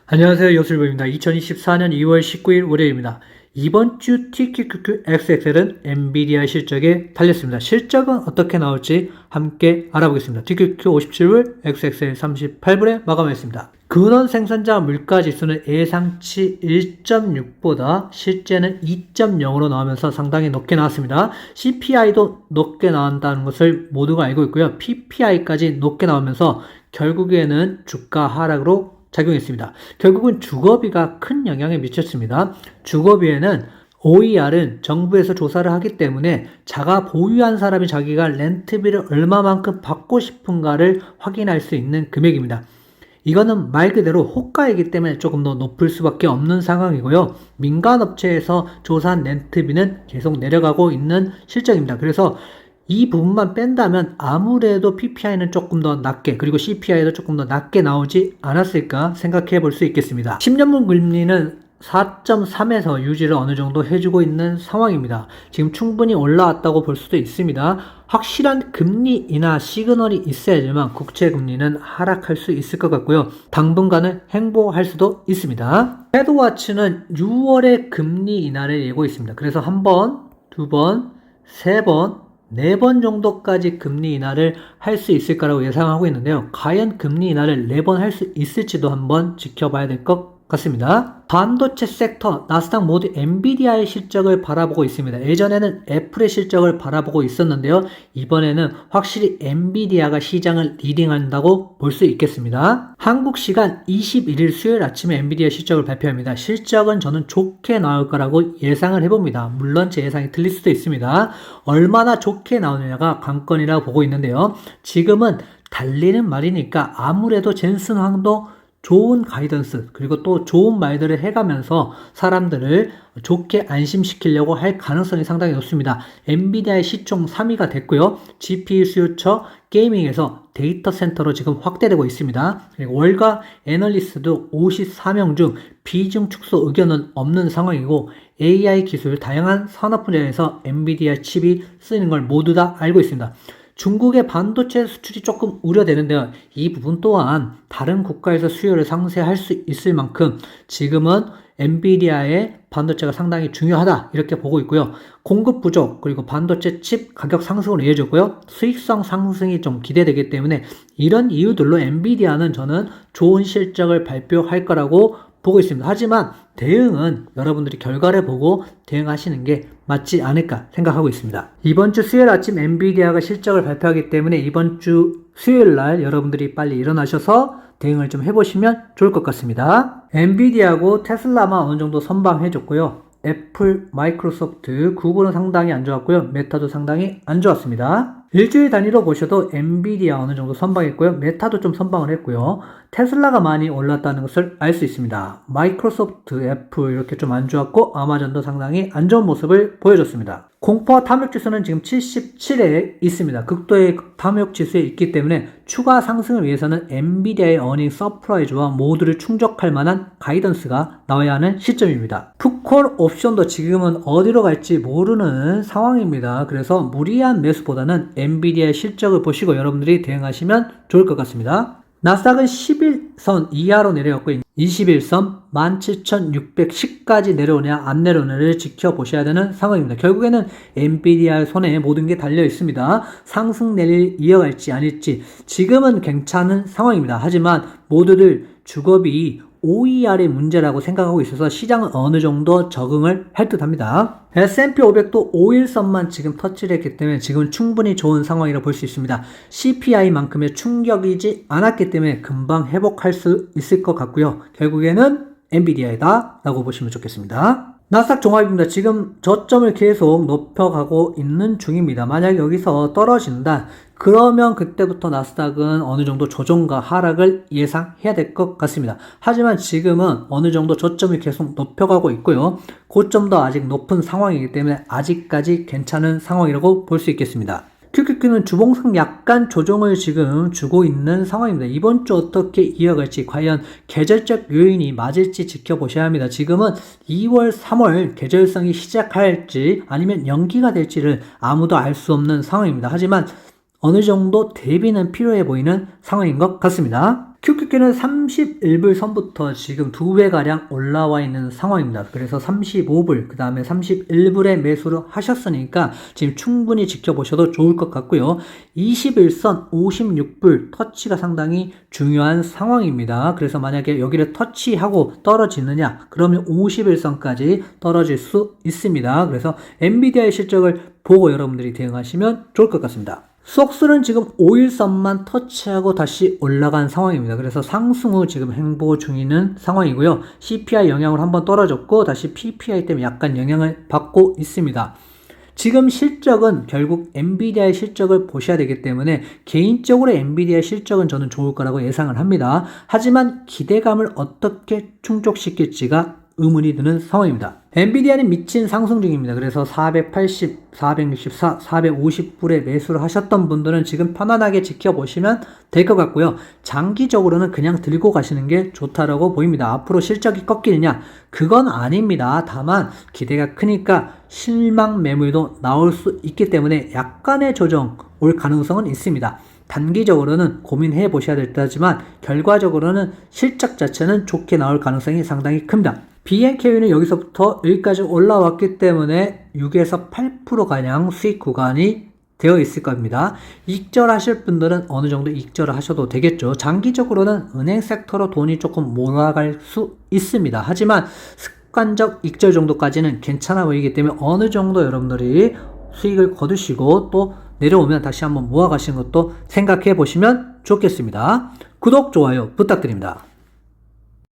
안녕하세요. 요술부입니다. 2024년 2월 19일 월요일입니다. 이번 주 TQQQ XXL은 엔비디아 실적에 달렸습니다. 실적은 어떻게 나올지 함께 알아보겠습니다. TQQ 57불, XXL 38불에 마감했습니다. 근원 생산자 물가 지수는 예상치 1.6보다 실제는 2.0으로 나오면서 상당히 높게 나왔습니다. CPI도 높게 나온다는 것을 모두가 알고 있고요. PPI까지 높게 나오면서 결국에는 주가 하락으로 작용했습니다. 결국은 주거비가 큰 영향을 미쳤습니다. 주거비에는 OER은 정부에서 조사를 하기 때문에 자가 보유한 사람이 자기가 렌트비를 얼마만큼 받고 싶은가를 확인할 수 있는 금액입니다. 이거는 말 그대로 호가이기 때문에 조금 더 높을 수밖에 없는 상황이고요. 민간업체에서 조사한 렌트비는 계속 내려가고 있는 실정입니다. 그래서 이 부분만 뺀다면 아무래도 PPI는 조금 더 낮게, 그리고 CPI도 조금 더 낮게 나오지 않았을까 생각해 볼 수 있겠습니다. 10년물 금리는 4.3에서 유지를 어느 정도 해주고 있는 상황입니다. 지금 충분히 올라왔다고 볼 수도 있습니다. 확실한 금리 인하 시그널이 있어야지만 국채 금리는 하락할 수 있을 것 같고요. 당분간은 행보할 수도 있습니다. 헤드와치는 6월에 금리 인하를 예고 있습니다. 그래서 한 번, 두 번, 세 번, 4번 정도까지 금리 인하를 할 수 있을 거라고 예상하고 있는데요. 과연 금리 인하를 4번 할 수 있을지도 한번 지켜봐야 될 것 같습니다. 반도체 섹터, 나스닥 모두 엔비디아의 실적을 바라보고 있습니다. 예전에는 애플의 실적을 바라보고 있었는데요. 이번에는 확실히 엔비디아가 시장을 리딩한다고 볼 수 있겠습니다. 한국 시간 21일 수요일 아침에 엔비디아 실적을 발표합니다. 실적은 저는 좋게 나올 거라고 예상을 해봅니다. 물론 제 예상이 틀릴 수도 있습니다. 얼마나 좋게 나오느냐가 관건이라고 보고 있는데요. 지금은 달리는 말이니까 아무래도 젠슨 황도 좋은 가이던스, 그리고 또 좋은 말들을 해가면서 사람들을 좋게 안심시키려고 할 가능성이 상당히 높습니다. 엔비디아의 시총 3위가 됐고요. GPU 수요처 게이밍에서 데이터 센터로 지금 확대되고 있습니다. 그리고 월가 애널리스트도 54명 중 비중 축소 의견은 없는 상황이고, AI 기술 다양한 산업 분야에서 엔비디아 칩이 쓰이는 걸 모두 다 알고 있습니다. 중국의 반도체 수출이 조금 우려되는데요. 이 부분 또한 다른 국가에서 수요를 상쇄할 수 있을 만큼 지금은 엔비디아의 반도체가 상당히 중요하다 이렇게 보고 있고요. 공급 부족, 그리고 반도체 칩 가격 상승으로 이어졌고요. 수익성 상승이 좀 기대되기 때문에 이런 이유들로 엔비디아는 저는 좋은 실적을 발표할 거라고 보고 있습니다. 하지만 대응은 여러분들이 결과를 보고 대응하시는 게 맞지 않을까 생각하고 있습니다. 이번 주 수요일 아침 엔비디아가 실적을 발표하기 때문에 이번 주 수요일 날 여러분들이 빨리 일어나셔서 대응을 좀 해보시면 좋을 것 같습니다. 엔비디아하고 테슬라만 어느 정도 선방해줬고요. 애플, 마이크로소프트, 구글은 상당히 안 좋았고요. 메타도 상당히 안 좋았습니다. 일주일 단위로 보셔도 엔비디아 어느 정도 선방했고요. 메타도 좀 선방을 했고요. 테슬라가 많이 올랐다는 것을 알 수 있습니다. 마이크로소프트, 애플 이렇게 좀 안 좋았고, 아마존도 상당히 안 좋은 모습을 보여줬습니다. 공포와 탐욕 지수는 지금 77에 있습니다. 극도의 탐욕 지수에 있기 때문에 추가 상승을 위해서는 엔비디아의 어닝 서프라이즈와 모두를 충족할 만한 가이던스가 나와야 하는 시점입니다. 풋콜 옵션도 지금은 어디로 갈지 모르는 상황입니다. 그래서 무리한 매수보다는 엔비디아의 실적을 보시고 여러분들이 대응하시면 좋을 것 같습니다. 나스닥은 11선 이하로 내려왔고 21선 17,610까지 내려오냐 안 내려오냐를 지켜보셔야 되는 상황입니다. 결국에는 엔비디아의 손에 모든 게 달려 있습니다. 상승 내릴 이어갈지 아닐지 지금은 괜찮은 상황입니다. 하지만 모두들 주거비 OER의 문제라고 생각하고 있어서 시장은 어느 정도 적응을 할 듯 합니다. S&P 500도 5일선만 지금 터치를 했기 때문에 지금은 충분히 좋은 상황이라고 볼 수 있습니다. CPI만큼의 충격이지 않았기 때문에 금방 회복할 수 있을 것 같고요. 결국에는 엔비디아이다 라고 보시면 좋겠습니다. 나스닥 종합입니다. 지금 저점을 계속 높여가고 있는 중입니다. 만약 여기서 떨어진다, 그러면 그때부터 나스닥은 어느 정도 조정과 하락을 예상해야 될 것 같습니다. 하지만 지금은 어느 정도 저점을 계속 높여가고 있고요. 고점도 아직 높은 상황이기 때문에 아직까지 괜찮은 상황이라고 볼 수 있겠습니다. QQQ는 주봉상 약간 조정을 지금 주고 있는 상황입니다. 이번 주 어떻게 이어갈지, 과연 계절적 요인이 맞을지 지켜보셔야 합니다. 지금은 2월, 3월 계절성이 시작할지 아니면 연기가 될지를 아무도 알 수 없는 상황입니다. 하지만 어느 정도 대비는 필요해 보이는 상황인 것 같습니다. QQQ는 31불 선부터 지금 2배가량 올라와 있는 상황입니다. 그래서 35불, 그 다음에 31불에 매수를 하셨으니까 지금 충분히 지켜보셔도 좋을 것 같고요. 21선 56불 터치가 상당히 중요한 상황입니다. 그래서 만약에 여기를 터치하고 떨어지느냐, 그러면 51선까지 떨어질 수 있습니다. 그래서 엔비디아의 실적을 보고 여러분들이 대응하시면 좋을 것 같습니다. 속수는 지금 5일선만 터치하고 다시 올라간 상황입니다. 그래서 상승 후 지금 행보 중이는 상황이고요. CPI 영향으로 한번 떨어졌고 다시 PPI 때문에 약간 영향을 받고 있습니다. 지금 실적은 결국 엔비디아의 실적을 보셔야 되기 때문에 개인적으로 엔비디아의 실적은 저는 좋을 거라고 예상을 합니다. 하지만 기대감을 어떻게 충족시킬지가 의문이 드는 상황입니다. 엔비디아는 미친 상승 중입니다. 그래서 480, 464, 450불에 매수를 하셨던 분들은 지금 편안하게 지켜보시면 될 것 같고요. 장기적으로는 그냥 들고 가시는 게 좋다라고 보입니다. 앞으로 실적이 꺾이느냐? 그건 아닙니다. 다만 기대가 크니까 실망 매물도 나올 수 있기 때문에 약간의 조정 올 가능성은 있습니다. 단기적으로는 고민해 보셔야 될 듯하지만 결과적으로는 실적 자체는 좋게 나올 가능성이 상당히 큽니다. BNK는 여기서부터 여기까지 올라왔기 때문에 6에서 8%가량 수익 구간이 되어 있을 겁니다. 익절하실 분들은 어느 정도 익절을 하셔도 되겠죠. 장기적으로는 은행 섹터로 돈이 조금 몰아갈 수 있습니다. 하지만 습관적 익절 정도까지는 괜찮아 보이기 때문에 어느 정도 여러분들이 수익을 거두시고 또 내려오면 다시 한번 모아가시는 것도 생각해 보시면 좋겠습니다. 구독, 좋아요 부탁드립니다.